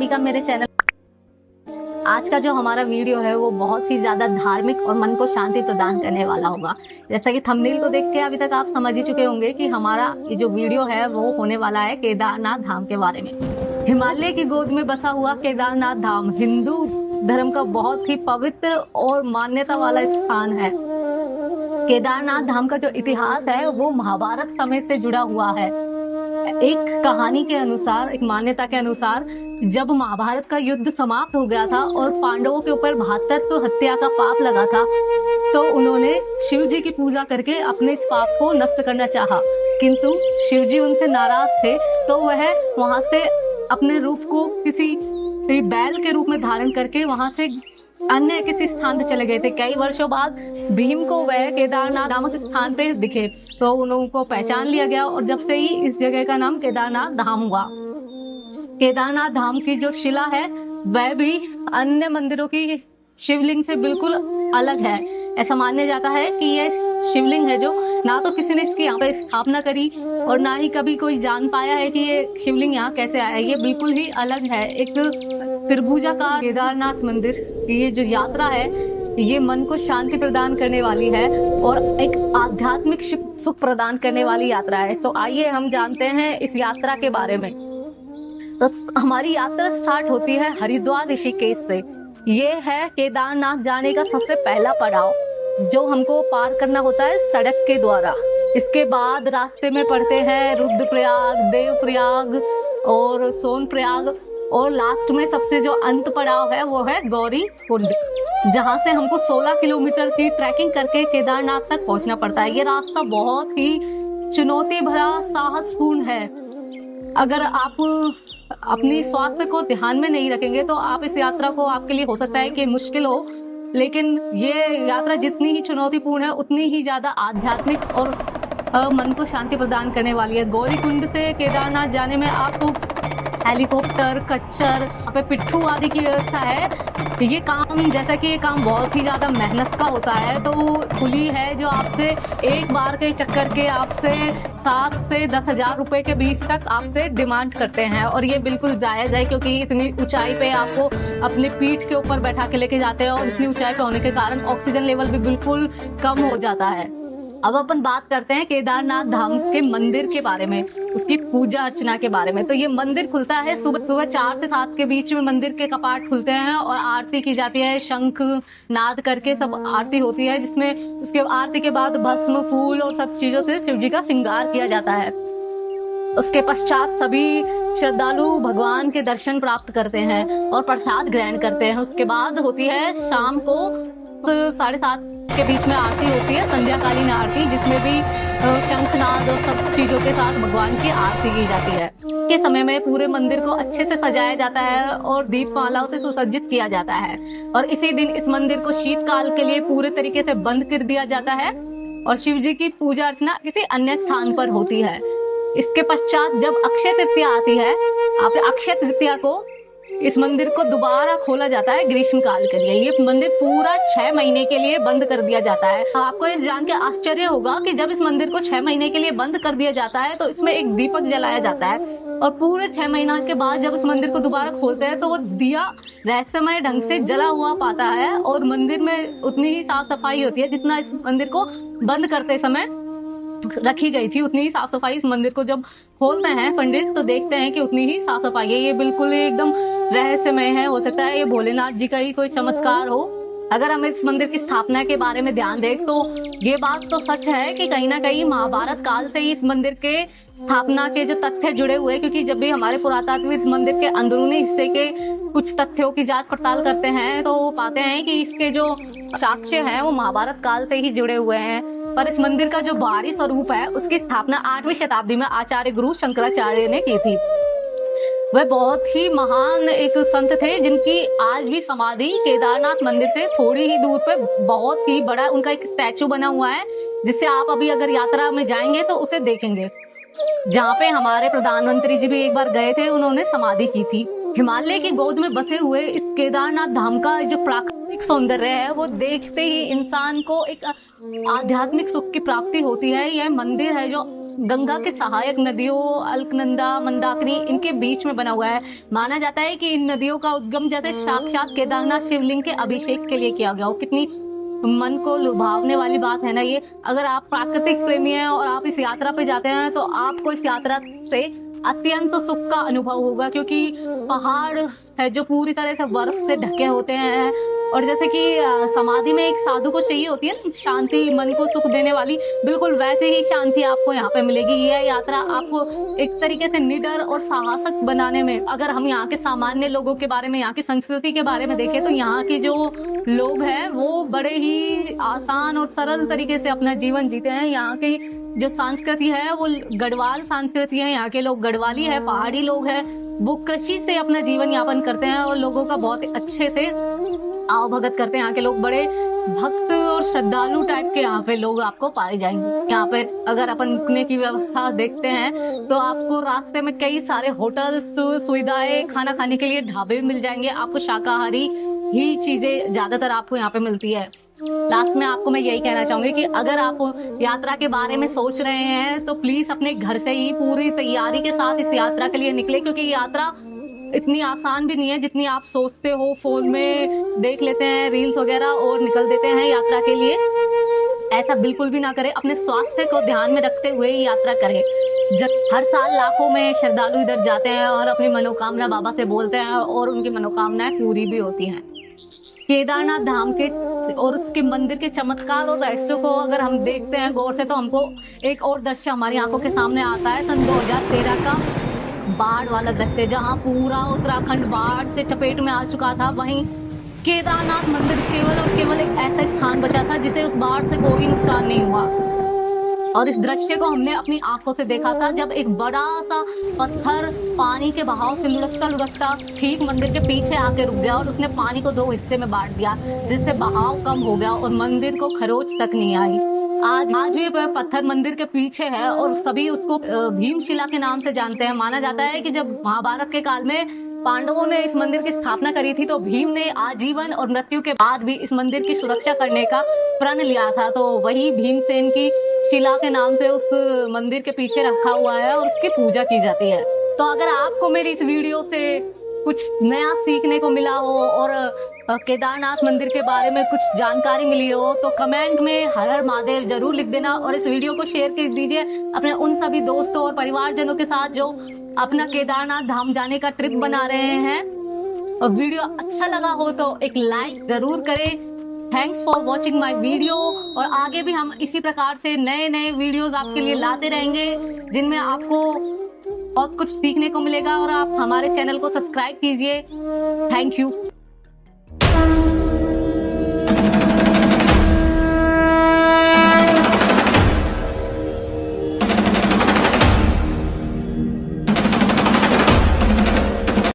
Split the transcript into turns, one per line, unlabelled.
सभी का मेरे चैनल। आज का जो हमारा वीडियो है वो बहुत ही ज्यादा धार्मिक और मन को शांति प्रदान करने वाला होगा। जैसा कि थंबनेल को देख के अभी तक आप समझ ही चुके होंगे कि हमारा ये जो वीडियो है वो होने वाला है केदारनाथ धाम के बारे में। हिमालय की गोद में बसा हुआ केदारनाथ धाम हिंदू धर्म का बहुत ही पवित्र और मान्यता वाला स्थान है। केदारनाथ धाम का जो इतिहास है वो महाभारत समय से जुड़ा हुआ है। एक कहानी के अनुसार, एक मान्यता के अनुसार, जब महाभारत का युद्ध समाप्त हो गया था और पांडवों के ऊपर 72 हत्या का पाप लगा था, तो उन्होंने शिव जी की पूजा करके अपने इस पाप को नष्ट करना चाहा, किंतु शिव जी उनसे नाराज थे। तो वह वहां से अपने रूप को किसी बैल के रूप में धारण करके वहां से अन्य किसी स्थान पे चले गए थे। कई वर्षों बाद भीम को वह केदारनाथ नामक स्थान पे दिखे, तो उन लोगों को पहचान लिया गया और जब से ही इस जगह का नाम केदारनाथ धाम हुआ। केदारनाथ धाम की जो शिला है वह भी अन्य मंदिरों की शिवलिंग से बिल्कुल अलग है। ऐसा माना जाता है कि ये शिवलिंग है जो ना तो किसी ने इसकी यहाँ पे स्थापना करी और ना ही कभी कोई जान पाया है कि ये शिवलिंग यहाँ कैसे आया। ये बिल्कुल ही अलग है। एक त्रिभुजाकार केदारनाथ मंदिर, ये जो यात्रा है ये मन को शांति प्रदान करने वाली है और एक आध्यात्मिक सुख प्रदान करने वाली यात्रा है। तो आइए हम जानते हैं इस यात्रा के बारे में। तो हमारी यात्रा स्टार्ट होती है हरिद्वार ऋषिकेश से। ये है केदारनाथ जाने का सबसे पहला पड़ाव जो हमको पार करना होता है सड़क के द्वारा। इसके बाद रास्ते में पड़ते हैं रुद्रप्रयाग, देवप्रयाग और सोनप्रयाग, और लास्ट में सबसे जो अंत पड़ाव है वो है गौरी कुंड, जहाँ से हमको 16 किलोमीटर की ट्रैकिंग करके केदारनाथ तक पहुंचना पड़ता है। ये रास्ता बहुत ही चुनौती भरा, साहसपूर्ण है। अगर आप अपनी स्वास्थ्य को ध्यान में नहीं रखेंगे तो आप इस यात्रा को, आपके लिए हो सकता है कि मुश्किल हो, लेकिन ये यात्रा जितनी ही चुनौतीपूर्ण है उतनी ही ज्यादा आध्यात्मिक और मन को शांति प्रदान करने वाली है। गौरी कुंड से केदारनाथ जाने में आपको हेलीकॉप्टर, कच्चर, यहाँ पे पिट्ठू आदि की व्यवस्था है। ये काम, जैसा कि ये काम बहुत ही ज्यादा मेहनत का होता है, तो कुली है जो आपसे एक बार के चक्कर के आपसे 7 से 10 हजार रुपए के बीच तक आपसे डिमांड करते हैं। और ये बिल्कुल जायज है क्योंकि इतनी ऊंचाई पे आपको अपने पीठ के ऊपर बैठा के लेके जाते हैं और इतनी ऊंचाई पे होने के कारण ऑक्सीजन लेवल भी बिल्कुल कम हो जाता है। अब अपन बात करते हैं केदारनाथ धाम के मंदिर के बारे में, उसकी पूजा अर्चना के बारे में। तो ये मंदिर खुलता है सुबह 4 से 7 के बीच में मंदिर के कपाट खुलते हैं और आरती की जाती है। शंख नाद करके सब आरती होती है, जिसमें उसके आरती के बाद भस्म, फूल और सब चीजों से शिव जी का श्रृंगार किया जाता है। उसके पश्चात सभी श्रद्धालु भगवान के दर्शन प्राप्त करते हैं और प्रसाद ग्रहण करते हैं। उसके बाद होती है शाम को 7:30 के बीच में आरती होती है, संध्याकालीन आरती, जिसमें भी शंखनाद और सब चीजों के साथ भगवान की आरती की जाती है। के समय में पूरे मंदिर को अच्छे से सजाया जाता है और दीपमालाओं से सुसज्जित किया जाता है और इसी दिन इस मंदिर को शीतकाल के लिए पूरे तरीके से बंद कर दिया जाता है और शिव जी की पूजा अर्चना किसी अन्य स्थान पर होती है। इसके पश्चात जब अक्षय तृतीया आती है, आप अक्षय तृतीया को इस मंदिर को दोबारा खोला जाता है ग्रीष्म काल के लिए। ये मंदिर पूरा 6 महीने के लिए बंद कर दिया जाता है। आपको इस जान के आश्चर्य होगा कि जब इस मंदिर को 6 महीने के लिए बंद कर दिया जाता है तो इसमें एक दीपक जलाया जाता है और पूरे 6 महीना के बाद जब इस मंदिर को दोबारा खोलते हैं तो वो दिया रहस्यमय ढंग से जला हुआ पाता है और मंदिर में उतनी ही साफ सफाई होती है जितना इस मंदिर को बंद करते समय रखी गई थी। उतनी ही साफ सफाई इस मंदिर को जब खोलते हैं पंडित तो देखते हैं कि उतनी ही साफ सफाई है। ये बिल्कुल एकदम रहस्यमय है। हो सकता है ये भोलेनाथ जी का ही कोई चमत्कार हो। अगर हम इस मंदिर की स्थापना के बारे में ध्यान दें तो ये बात तो सच है कि कहीं ना कहीं महाभारत काल से ही इस मंदिर के स्थापना के जो तथ्य जुड़े हुए हैं, क्योंकि जब भी हमारे पुरातात्विक मंदिर के अंदरूनी हिस्से के कुछ तथ्यों की जांच पड़ताल करते हैं तो वो पाते हैं कि इसके जो साक्ष्य हैं वो महाभारत काल से ही जुड़े हुए हैं। पर इस मंदिर का जो बाहरी स्वरूप है उसकी स्थापना 8वीं शताब्दी में आचार्य गुरु शंकराचार्य ने की थी। वह बहुत ही महान एक संत थे जिनकी आज भी समाधि केदारनाथ मंदिर से थोड़ी ही दूर पे बहुत ही बड़ा उनका एक स्टैचू बना हुआ है, जिससे आप अभी अगर यात्रा में जाएंगे तो उसे देखेंगे, जहाँ पे हमारे प्रधानमंत्री जी भी एक बार गए थे, उन्होंने समाधि की थी। हिमालय की गोद में बसे हुए इस केदारनाथ धाम का जो प्राकृतिक सौंदर्य है वो देखते ही इंसान को एक आध्यात्मिक सुख की प्राप्ति होती है। यह मंदिर है जो गंगा के सहायक नदियों अलकनंदा, मंदाकिनी इनके बीच में बना हुआ है। माना जाता है कि इन नदियों का उद्गम जैसे साक्षात केदारनाथ शिवलिंग के अभिषेक के लिए किया गया हो। कितनी मन को लुभावने वाली बात है ना ये। अगर आप प्राकृतिक प्रेमी हैं और आप इस यात्रा पे जाते हैं तो आपको इस यात्रा से अत्यंत सुख का अनुभव होगा, क्योंकि पहाड़ है जो पूरी तरह से बर्फ से ढके होते हैं। और जैसे कि समाधि में एक साधु को चाहिए होती है ना शांति, मन को सुख देने वाली, बिल्कुल वैसे ही शांति आपको यहाँ पे मिलेगी। यह यात्रा आपको एक तरीके से निडर और साहसिक बनाने में, अगर हम यहाँ के सामान्य लोगों के बारे में, यहाँ की संस्कृति के बारे में देखें तो यहाँ के जो लोग हैं वो बड़े ही आसान और सरल तरीके से अपना जीवन जीते हैं। यहाँ की जो संस्कृति है वो गढ़वाल संस्कृति है। यहाँ के लोग गढ़वाली है, पहाड़ी लोग हैं, वो कृषि से अपना जीवन यापन करते हैं और लोगों का बहुत अच्छे से आओ भगत करते हैं। यहाँ के लोग बड़े भक्त और श्रद्धालु टाइप के यहाँ पे लोग आपको पाए जाएंगे। यहाँ पे अगर अपन रुकने की व्यवस्था देखते हैं तो आपको रास्ते में कई सारे होटल सुविधाएं, खाना खाने के लिए ढाबे मिल जाएंगे। आपको शाकाहारी ही चीजें ज्यादातर आपको यहाँ पे मिलती है। लास्ट में आपको मैं यही कहना चाहूंगी कि अगर आप यात्रा के बारे में सोच रहे हैं तो प्लीज अपने घर से ही पूरी तैयारी के साथ इस यात्रा के लिए निकले, क्योंकि ये यात्रा इतनी आसान भी नहीं है जितनी आप सोचते हो। फोन में देख लेते हैं रील्स वगैरह और निकल देते हैं यात्रा के लिए। ऐसा बिल्कुल भी ना करें। अपने स्वास्थ्य को ध्यान में रखते हुए ही यात्रा करें। हर साल लाखों में श्रद्धालु इधर जाते हैं और अपनी मनोकामना बाबा से बोलते हैं और उनकी मनोकामनाएं पूरी भी होती हैं। केदारनाथ धाम के और उसके मंदिर के चमत्कार और रहस्यों को अगर हम देखते हैं गौर से तो हमको एक और दृश्य हमारी आंखों के सामने आता है। सन 2013 का बाढ़ वाला दृश्य, जहां पूरा उत्तराखंड बाढ़ से चपेट में आ चुका था। वहीं केदारनाथ मंदिर केवल और केवल एक ऐसा स्थान बचा था जिसे उस बाढ़ से कोई नुकसान नहीं हुआ। और इस दृश्य को हमने अपनी आंखों से देखा था जब एक बड़ा सा पत्थर पानी के बहाव से लुढ़कता लुढ़कता ठीक मंदिर के पीछे आके रुक गया और उसने पानी को 2 हिस्से में बांट दिया, जिससे बहाव कम हो गया और मंदिर को खरोच तक नहीं आई। आज भी पत्थर मंदिर के पीछे है और सभी उसको भीमशिला के नाम से जानते हैं। माना जाता है कि जब महाभारत के काल में पांडवों ने इस मंदिर की स्थापना करी थी तो भीम ने आजीवन और मृत्यु के बाद भी इस मंदिर की सुरक्षा करने का प्रण लिया था। तो वही भीमसेन की शिला के नाम से उस मंदिर के पीछे रखा हुआ है और उसकी पूजा की जाती है। तो अगर आपको मेरी इस वीडियो से कुछ नया सीखने को मिला हो और केदारनाथ मंदिर के बारे में कुछ जानकारी मिली हो तो कमेंट में हर हर महादेव जरूर लिख देना और इस वीडियो को शेयर कर दीजिए अपने उन सभी दोस्तों और परिवारजनों के साथ जो अपना केदारनाथ धाम जाने का ट्रिप बना रहे हैं। और वीडियो अच्छा लगा हो तो एक लाइक जरूर करें। Thanks for watching my video. और आगे भी हम इसी प्रकार से नए नए वीडियोस आपके लिए लाते रहेंगे जिनमें आपको बहुत कुछ सीखने को मिलेगा। और आप हमारे चैनल को सब्सक्राइब कीजिए। Thank you.